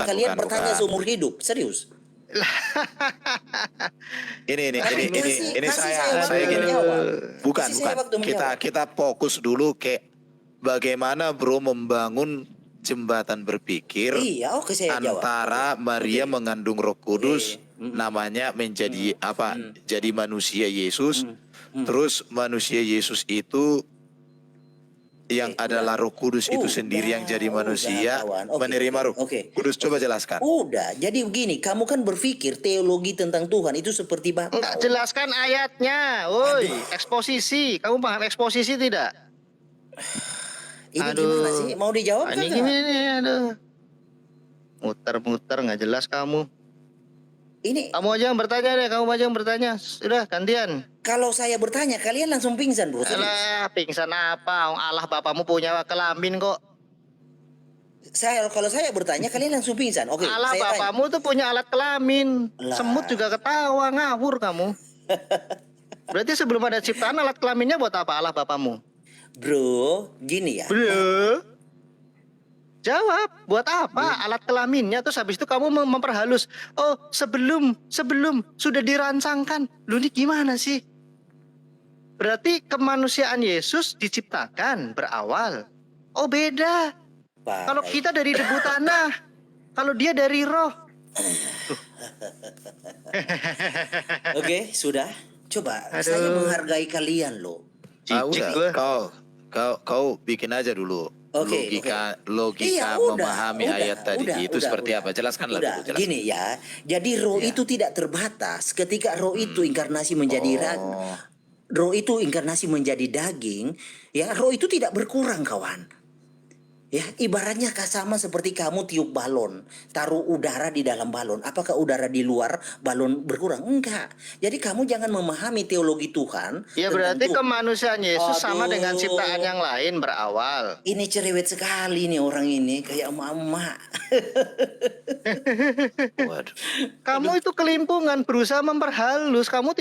Kalian bukan, bertanya bukan. seumur hidup, serius. Ini saya saya waktu gini. menjawab. Bukan, Kasih saya waktu menjawab. kita fokus dulu ke bagaimana bro membangun jembatan berpikir Iya, oke saya jawab. antara Maria Oke. mengandung Roh Kudus, Oke. namanya menjadi jadi manusia Yesus. Terus manusia Yesus itu yang adalah Roh Kudus itu sendiri yang jadi manusia menerima Roh Kudus. Coba jelaskan. Udah, jadi begini, kamu kan berpikir teologi tentang Tuhan itu seperti Bapau. Enggak, jelaskan ayatnya, woi. Eksposisi, kamu paham eksposisi tidak? Ini gimana sih? Mau dijawab Ini kagak? gini, aduh. Muter-muter nggak jelas kamu. Ini Kamu aja yang bertanya deh, kamu aja yang bertanya. Sudah, gantian. kalau saya bertanya kalian langsung pingsan, bro. Serius. Alah, pingsan apa? Allah bapamu punya kelamin kok. Kalau saya bertanya kalian langsung pingsan. Oke, Allah saya tanya. bapamu tuh punya alat kelamin. Lah. Semut juga ketawa, ngawur kamu. Berarti sebelum ada ciptaan alat kelaminnya buat apa Allah bapamu? Bro, gini ya. Bro. Jawab, buat apa alat kelaminnya? Terus habis itu kamu memperhalus. Oh, sebelum sudah dirancangkan. Lu ini gimana sih? Berarti kemanusiaan Yesus diciptakan berawal. Oh, beda. Kalau kita dari debu tanah, kalau dia dari roh. Oke, sudah. Coba saya menghargai kalian loh. Udah, kau bikin aja dulu. Logika iya, memahami ayat tadi itu seperti apa? Jelaskanlah dulu. Jelaskan. Gini ya, jadi roh itu tidak terbatas. Ketika roh itu inkarnasi menjadi roh itu inkarnasi menjadi daging, ya roh itu tidak berkurang, kawan. Ya, ibaratnya sama seperti kamu tiup balon, taruh udara di dalam balon. Apakah udara di luar balon berkurang? Enggak. Jadi kamu jangan memahami teologi Tuhan. Ya berarti kemanusiaan Yesus sama dengan ciptaan yang lain berawal. Ini cerewet sekali nih orang ini, kayak emak-emak. Kamu itu kelimpungan, berusaha memperhalus. Kamu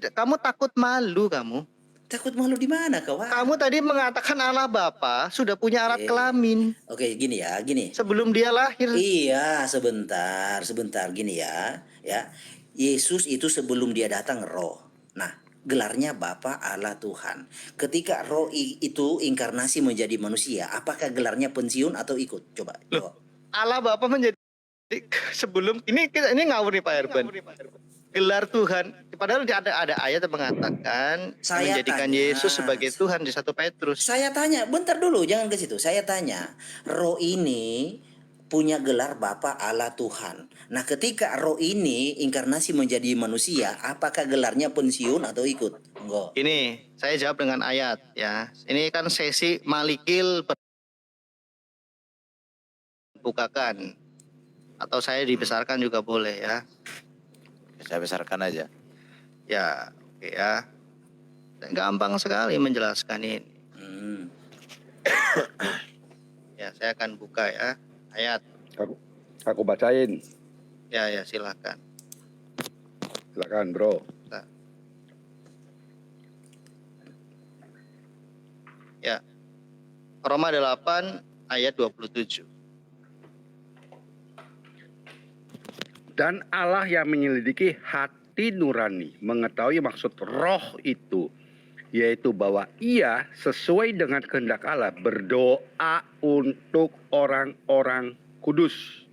kamu takut malu kamu. Takut malu di mana, kawan? Kamu tadi mengatakan Allah Bapa sudah punya alat kelamin. Oke, gini ya, gini. Sebelum dia lahir. Iya, sebentar, gini ya. Ya, Yesus itu sebelum dia datang roh. Nah, gelarnya Bapa Allah Tuhan. Ketika roh itu inkarnasi menjadi manusia, apakah gelarnya pensiun atau ikut? Coba jawab. Allah Bapa menjadi sebelum ini ngawur nih Pak Herban. Gelar Tuhan, padahal ada ayat yang mengatakan menjadikan Yesus sebagai Tuhan di 1 Petrus. Saya tanya, bentar dulu, jangan ke situ. Saya tanya, roh ini punya gelar Bapa Allah Tuhan. Nah, ketika roh ini inkarnasi menjadi manusia, apakah gelarnya pensiun atau ikut? Enggak. Ini saya jawab dengan ayat ya. Ini kan sesi Malikil bukakan, atau saya dibesarkan juga boleh ya. Saya besarkan aja. Ya, oke ya. Gampang sekali menjelaskan ini. Ya, saya akan buka ya ayat. Aku bacain. Ya, silakan. Silakan, bro. Ya. Roma 8 ayat 27. Dan Allah yang menyelidiki hati nurani mengetahui maksud roh itu, yaitu bahwa ia sesuai dengan kehendak Allah berdoa untuk orang-orang kudus.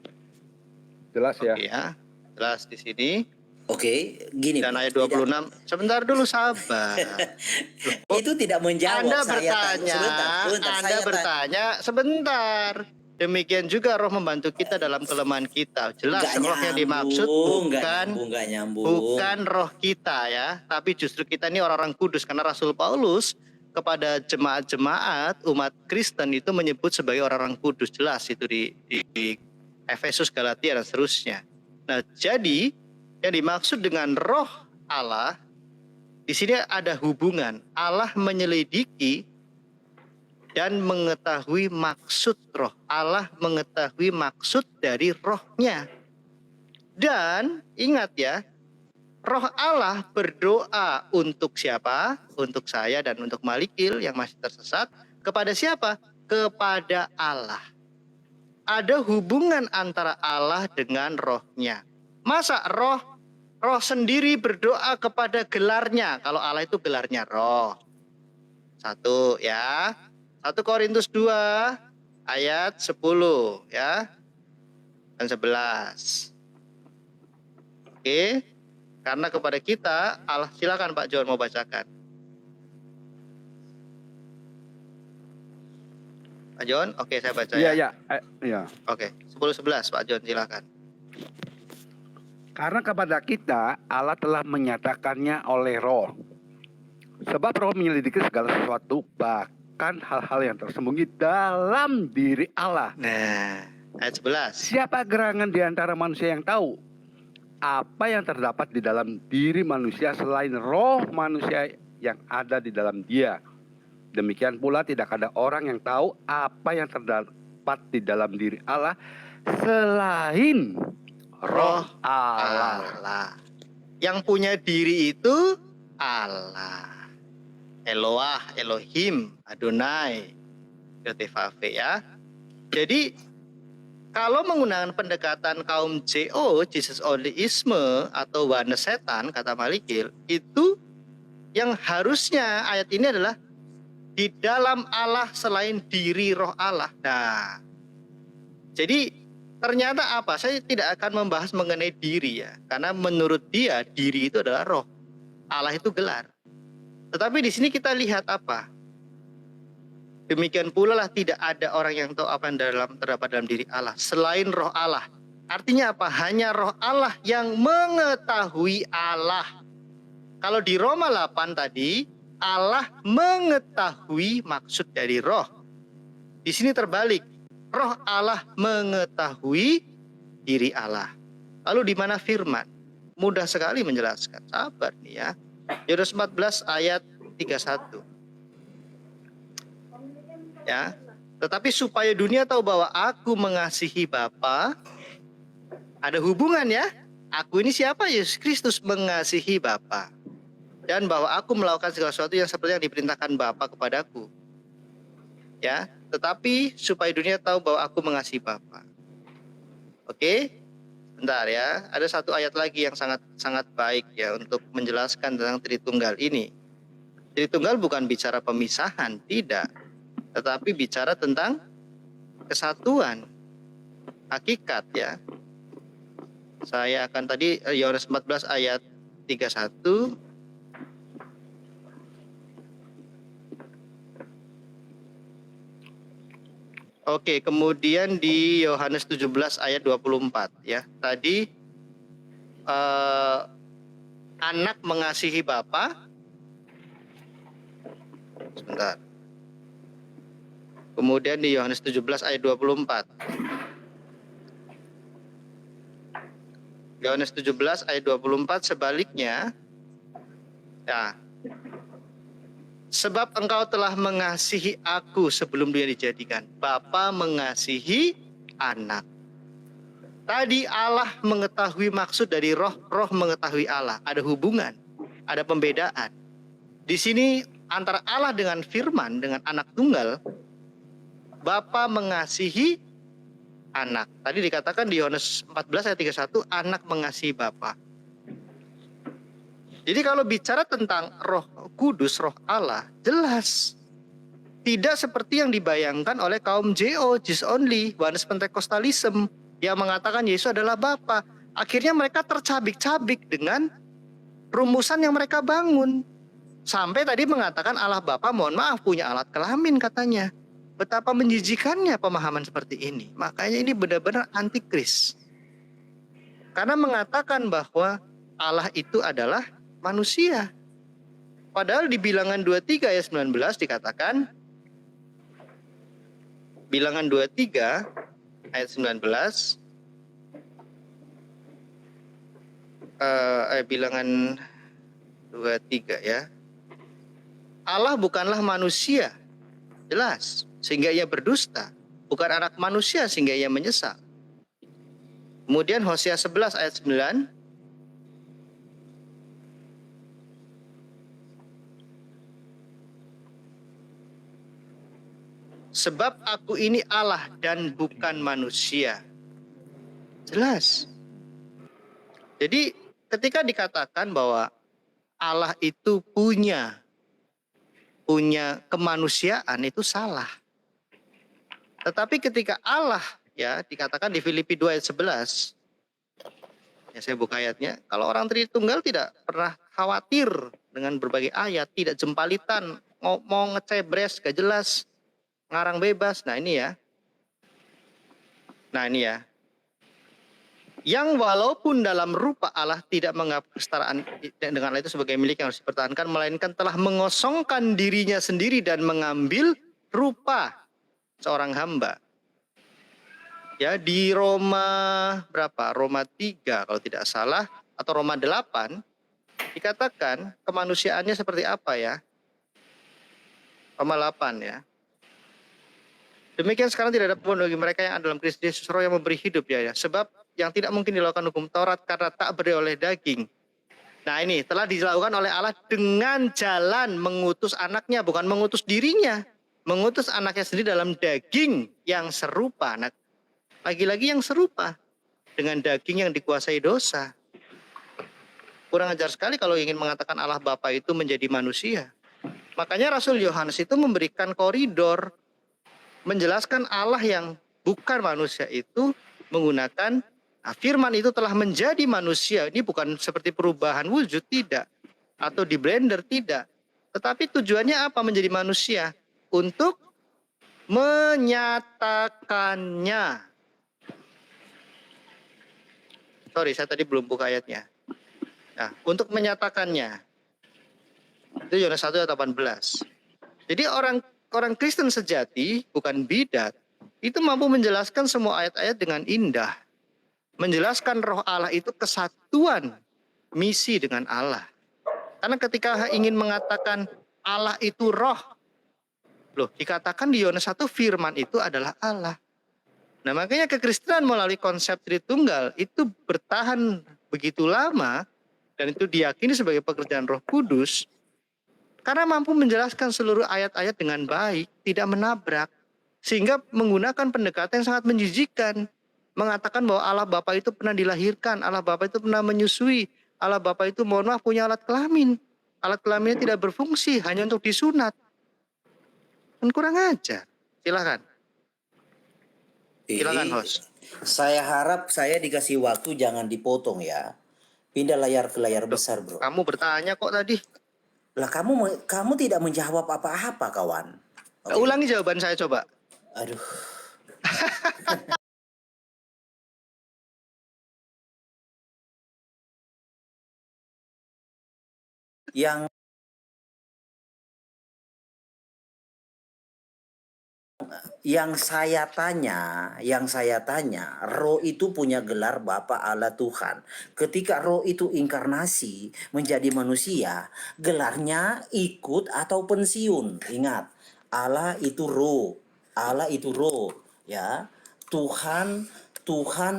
Jelas ya? Oke ya, jelas di sini. Oke, gini. Dan ayat 26, sebentar dulu sabar. Itu tidak menjawab. Anda bertanya, bertanya, sebentar. Demikian juga roh membantu kita dalam kelemahan kita. Jelas roh yang dimaksud bukan roh kita ya, tapi justru kita ini orang-orang kudus. Karena Rasul Paulus kepada jemaat-jemaat umat Kristen itu menyebut sebagai orang-orang kudus. Jelas itu di Efesus, Galatia dan seterusnya. Nah, jadi yang dimaksud dengan roh Allah di sini ada hubungan Allah menyelidiki dan mengetahui maksud roh. Allah mengetahui maksud dari rohnya. Dan ingat ya, roh Allah berdoa untuk siapa? Untuk saya dan untuk Malikil yang masih tersesat. Kepada siapa? Kepada Allah. ada hubungan antara Allah dengan rohnya. Masa roh sendiri berdoa kepada gelarnya, kalau Allah itu gelarnya roh. Satu ya. 1 Korintus 2 ayat 10 ya. Dan 11. Oke. Karena kepada kita Allah, silakan Pak John mau bacakan. Pak John, oke saya baca ya. Iya. Oke, 10-11 Pak John silakan. Karena kepada kita Allah telah menyatakannya oleh roh. Sebab roh menyelidiki segala sesuatu, bahkan hal-hal yang tersembunyi dalam diri Allah. Nah, ayat 11. Siapa gerangan di antara manusia yang tahu apa yang terdapat di dalam diri manusia selain roh manusia yang ada di dalam dia? Demikian pula tidak ada orang yang tahu apa yang terdapat di dalam diri Allah selain roh Allah. Yang punya diri itu Allah. Eloah, Elohim, Adonai, Yotevave ya. Jadi kalau menggunakan pendekatan kaum JO, Jesus Onlyisme atau oneness setan, kata Malikil, itu yang harusnya ayat ini adalah di dalam Allah selain diri roh Allah. Nah, jadi ternyata apa? Saya tidak akan membahas mengenai diri ya, karena menurut dia diri itu adalah roh, Allah itu gelar. Tetapi di sini kita lihat apa? Demikian pula lah tidak ada orang yang tahu apa yang terdapat dalam diri Allah selain roh Allah. Artinya apa? Hanya roh Allah yang mengetahui Allah. Kalau di Roma 8 tadi, Allah mengetahui maksud dari roh. Di sini terbalik. Roh Allah mengetahui diri Allah. Lalu di mana firman? Mudah sekali menjelaskan. Sabar nih ya. Yohanes 14 ayat 31. Ya. Tetapi supaya dunia tahu bahwa aku mengasihi Bapa, ada hubungan ya. Aku ini siapa? Yesus Kristus mengasihi Bapa. Dan bahwa aku melakukan segala sesuatu yang seperti yang diperintahkan Bapa kepadaku. Ya, tetapi supaya dunia tahu bahwa aku mengasihi Bapa. Oke? Bentar ya, ada satu ayat lagi yang sangat baik ya untuk menjelaskan tentang Tritunggal ini. Tritunggal bukan bicara pemisahan, tidak. Tetapi bicara tentang kesatuan, hakikat ya. Saya akan tadi Yohanes 14 ayat 31. Oke, kemudian di Yohanes 17 ayat 24 ya. Tadi anak mengasihi Bapa. Sebentar. Kemudian di Yohanes 17 ayat 24. Yohanes 17 ayat 24 sebaliknya. Ya. Sebab engkau telah mengasihi aku sebelum dunia dijadikan. Bapa mengasihi anak. Tadi Allah mengetahui maksud dari roh, roh mengetahui Allah. Ada hubungan, ada pembedaan. Di sini antara Allah dengan firman, dengan anak tunggal, Bapa mengasihi anak. Tadi dikatakan di Yohanes 14 ayat 31, anak mengasihi Bapa. Jadi kalau bicara tentang Roh Kudus, Roh Allah, jelas tidak seperti yang dibayangkan oleh kaum JO, Jesus Only, Oneness Pentecostalism, yang mengatakan Yesus adalah Bapa. Akhirnya mereka tercabik-cabik dengan rumusan yang mereka bangun. Sampai tadi mengatakan Allah Bapa, mohon maaf, punya alat kelamin katanya. Betapa menjijikannya pemahaman seperti ini. Makanya ini benar-benar antikris. Karena mengatakan bahwa Allah itu adalah manusia. Padahal di Bilangan 23 ayat 19 dikatakan, Bilangan 23 ayat 19, Bilangan 23 ya. Allah bukanlah manusia, jelas, sehingga ia berdusta. Bukan anak manusia sehingga ia menyesal. Kemudian Hosea 11 ayat 9, sebab aku ini Allah dan bukan manusia. Jelas. Jadi ketika dikatakan bahwa Allah itu punya kemanusiaan, itu salah. Tetapi ketika Allah, ya dikatakan di Filipi 2 ayat 11, ya saya buka ayatnya, kalau orang Tritunggal tidak pernah khawatir dengan berbagai ayat, tidak jempalitan, mau ngecebres, gak jelas, ngarang bebas. Nah ini ya. Yang walaupun dalam rupa Allah tidak menganggap kesetaraan dengan Allah itu sebagai milik yang harus dipertahankan, melainkan telah mengosongkan dirinya sendiri dan mengambil rupa seorang hamba. Ya, di Roma berapa? Roma 3 kalau tidak salah, atau Roma 8 dikatakan kemanusiaannya seperti apa ya? Roma 8 ya. Demikian sekarang tidak ada pun bagi mereka yang ada dalam Kristus Yesus, Roh yang memberi hidup ya. Sebab yang tidak mungkin dilakukan hukum Taurat karena tak berdaya oleh daging. Nah ini telah dilakukan oleh Allah dengan jalan mengutus anaknya, bukan mengutus dirinya. Mengutus anaknya sendiri dalam daging yang serupa. Nah, lagi-lagi yang serupa dengan daging yang dikuasai dosa. Kurang ajar sekali kalau ingin mengatakan Allah Bapa itu menjadi manusia. Makanya Rasul Yohanes itu memberikan koridor, menjelaskan Allah yang bukan manusia itu menggunakan firman itu telah menjadi manusia. Ini bukan seperti perubahan wujud, tidak. Atau di blender, tidak. Tetapi tujuannya apa menjadi manusia? Untuk menyatakannya. Sorry, saya tadi belum buka ayatnya. Nah, untuk menyatakannya. Itu Yohanes 1 ayat 18. Jadi orang Kristen sejati, bukan bidat, itu mampu menjelaskan semua ayat-ayat dengan indah. Menjelaskan roh Allah itu kesatuan misi dengan Allah. Karena ketika ingin mengatakan Allah itu roh, loh dikatakan di Yohanes 1 firman itu adalah Allah. Nah makanya kekristenan melalui konsep Tritunggal itu bertahan begitu lama dan itu diyakini sebagai pekerjaan Roh Kudus karena mampu menjelaskan seluruh ayat-ayat dengan baik, tidak menabrak, sehingga menggunakan pendekatan yang sangat menjijikan. Mengatakan bahwa Allah Bapa itu pernah dilahirkan, Allah Bapa itu pernah menyusui, Allah Bapa itu mohon maaf punya alat kelamin. Alat kelaminnya tidak berfungsi, hanya untuk disunat. Kan kurang ajar. Silakan. Silakan host. Saya harap saya dikasih waktu, jangan dipotong ya. Pindah layar ke layar besar, bro. Kamu bertanya kok tadi. Lah kamu tidak menjawab apa-apa, kawan. Okay. Ulangi jawaban saya coba. Aduh. Yang saya tanya, Roh itu punya gelar Bapa Allah Tuhan. Ketika Roh itu inkarnasi menjadi manusia, gelarnya ikut atau pensiun. Ingat, Allah itu Roh. Allah itu Roh, ya. Tuhan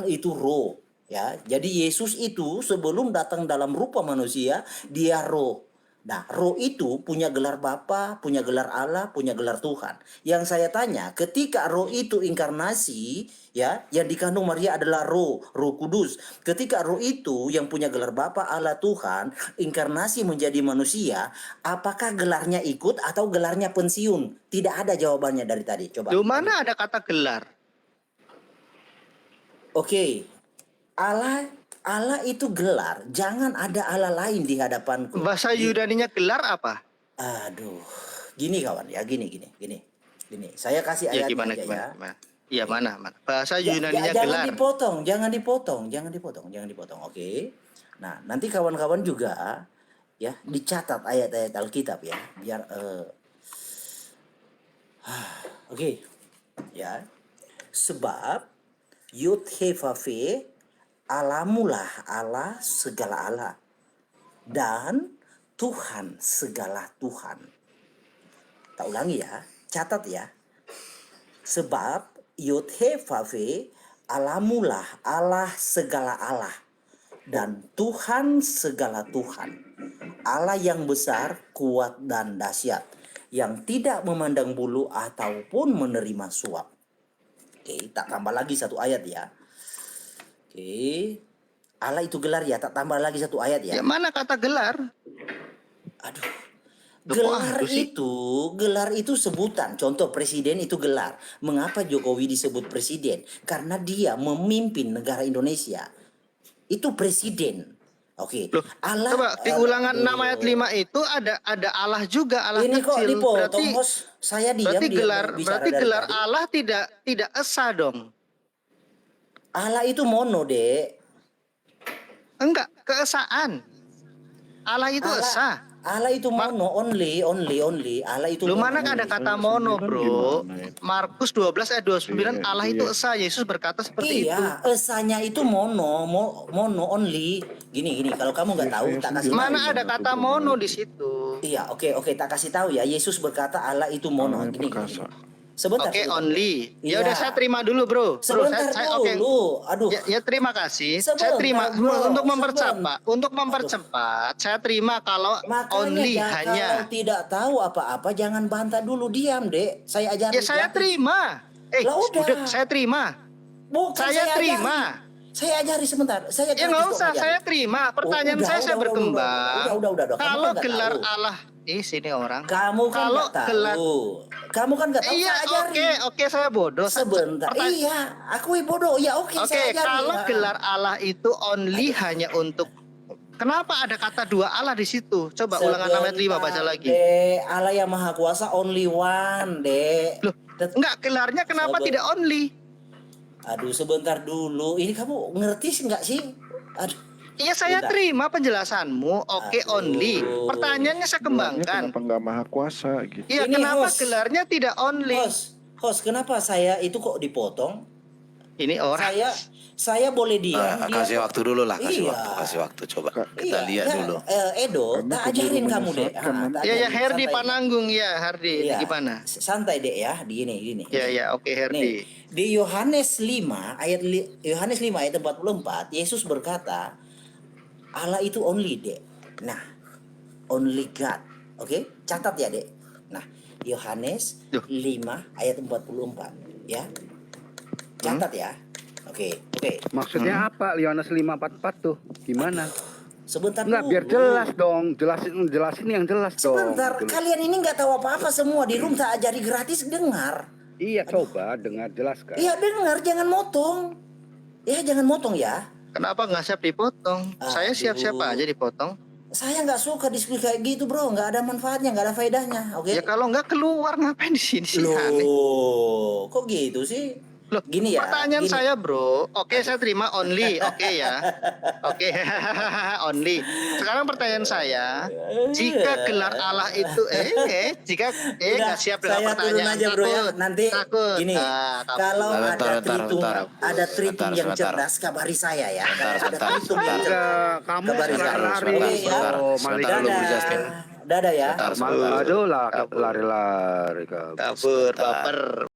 itu Roh, ya. Jadi Yesus itu sebelum datang dalam rupa manusia, dia Roh. Nah, Roh itu punya gelar Bapa, punya gelar Allah, punya gelar Tuhan. Yang saya tanya, ketika Roh itu inkarnasi, ya, yang dikandung Maria adalah Roh Kudus. Ketika Roh itu yang punya gelar Bapa, Allah, Tuhan, inkarnasi menjadi manusia, apakah gelarnya ikut atau gelarnya pensiun? Tidak ada jawabannya dari tadi. Coba. Di mana ada kata gelar? Oke. Allah itu gelar, jangan ada Allah lain di hadapanku. Bahasa Yunaninya gelar apa? Aduh, gini kawan ya, gini. Saya kasih ayatnya Gimana? Iya mana? Bahasa Yunaninya gelar. Jangan dipotong. Oke. Nah, nanti kawan-kawan juga ya dicatat ayat-ayat Alkitab ya, biar oke. Ya. Sebab Yud He Vav He, Alamulah Allah segala Allah dan Tuhan segala Tuhan. Tak ulangi ya, catat ya. Sebab Yud He Vav He, Alamulah Allah segala Allah dan Tuhan segala Tuhan. Allah yang besar, kuat dan dahsyat, yang tidak memandang bulu ataupun menerima suap. Oke, tak tambah lagi satu ayat ya. Oke. Allah itu gelar ya, tak tambah lagi satu ayat ya. Ya mana kata gelar? Aduh. Loh, kok Gelar itu sebutan. Contoh presiden itu gelar. Mengapa Jokowi disebut presiden? Karena dia memimpin negara Indonesia. Itu presiden. Oke. Loh, Allah coba di Ulangan 6 ayat 5 itu ada Allah juga, Allah ini kok kecil. dipotong, Bos. Saya diam Berarti dia gelar bicara berarti dari gelar tadi. Allah tidak esa dong. Allah itu mono, Dek. Enggak, keesaan. Allah itu esa. Allah itu mono, only. Allah itu Lu mono. mana ada kata mono, Bro? Markus 12 ayat 29 Allah itu esa. Yesus berkata seperti itu. Iya, esanya itu mono, only. Gini, kalau kamu nggak tahu, tak kasih tahu. Mana ada kata mono di situ? Iya, oke, tak kasih tahu ya. Yesus berkata Allah itu mono. Gini. Sebentar. Oke, sebentar. only. Iya. Ya udah saya terima dulu, Bro. Sebentar Oke. dulu. Aduh. Ya terima kasih. Sebentar, Saya terima Bro. untuk mempercepat. Saya terima kalau Makanya only ya, hanya. kalau tidak tahu apa-apa jangan bantah dulu, diam, Dek. Saya ajarin. Ya saya gratis. terima. Lah udah. Udah saya terima. Bukan Saya terima. Saya ajari sebentar. Saya Ya gratis nggak kok usah, ngajarin. saya terima. Pertanyaan Udah, saya berkembang. Udah. Kamu Kalau kan nggak gelar tahu. Allah, sini orang. Kamu kan Kalau nggak tahu. gelar, Kamu kan nggak tahu. iya, Saya ajarin. oke, saya bodoh. Sebentar. Iya, akui bodoh. Ya oke, Oke, saya ajarin. kalau Nah. gelar Allah itu only hanya untuk. Kenapa ada kata dua Allah di situ? Coba Ulangan 6 ayat 5 baca lagi. Dek, Allah yang Maha Kuasa only one, Dek. Loh, enggak, gelarnya kenapa Sabar. tidak only? Aduh, sebentar dulu. Ini kamu ngerti nggak sih? Aduh. Iya, saya Bentar. terima penjelasanmu. Oke, Aduh. only. Pertanyaannya saya kembangkan. Kenapa nggak maha kuasa gitu? Iya, Ini kenapa host. gelarnya tidak only? Host, kenapa saya itu kok dipotong? Ini orang. Saya boleh diam. dia Kasih kok- waktu dulu lah, kasih Iya. waktu coba. Kita Iya, lihat ya, dulu. Edo, Karena tak keburu ajarin kamu, Dek. menyesatkan nanti. Tak Ya, ajarin, Herdi santai. Pananggung ya, Herdi. Iya. Gimana? Santai, Dek ya, gini. Ya, oke, Herdi. Nih, di Yohanes 5 ayat 44, Yesus berkata, Allah itu only, Dek. Nah, only God. Oke? Catat ya, Dek. Nah, Yohanes Duh. 5 ayat 44, ya. Catat ya. Oke. Maksudnya apa Yohanes 5:44 tuh? Gimana? Sebentar Enggak, dulu. biar jelas dong. Jelasin yang jelas dong. Sebentar, Gitu loh. kalian ini nggak tahu apa-apa semua di room, tak ajari gratis, dengar. Iya, coba dengar jelaskan. Iya, dengar, jangan motong. Ya, jangan motong ya. Kenapa nggak siap dipotong? Saya Aduh. siap-siap aja dipotong. Saya nggak suka diskusi kayak gitu, bro. Nggak ada manfaatnya, nggak ada faedahnya. Oke? Ya kalau nggak keluar ngapain di sini sih? Aneh. Loh, kok gitu sih? Loh, Gini ya. pertanyaan gini. saya, Bro. Oke, saya terima only. Oke ya. Oke, only. Sekarang pertanyaan saya, jika gelar Allah itu jika Udah, nggak siap dengan saya turun pertanyaan, aja, bro ya. Nanti takut. gini, Takut. kalau Bentar, ada tritung, ada tritung yang sebentar. cerdas, kabari saya ya. Sebentar, Ada tritung yang sebentar. cerdas. Kamu Kabari saya. lari-lari. Sebentar, Oh, sebentar malah dulu, Bu Dadah. Justin. Dadah ya. Sebentar. Aduh lah, Kabur. lari-lari. Kabur, baper.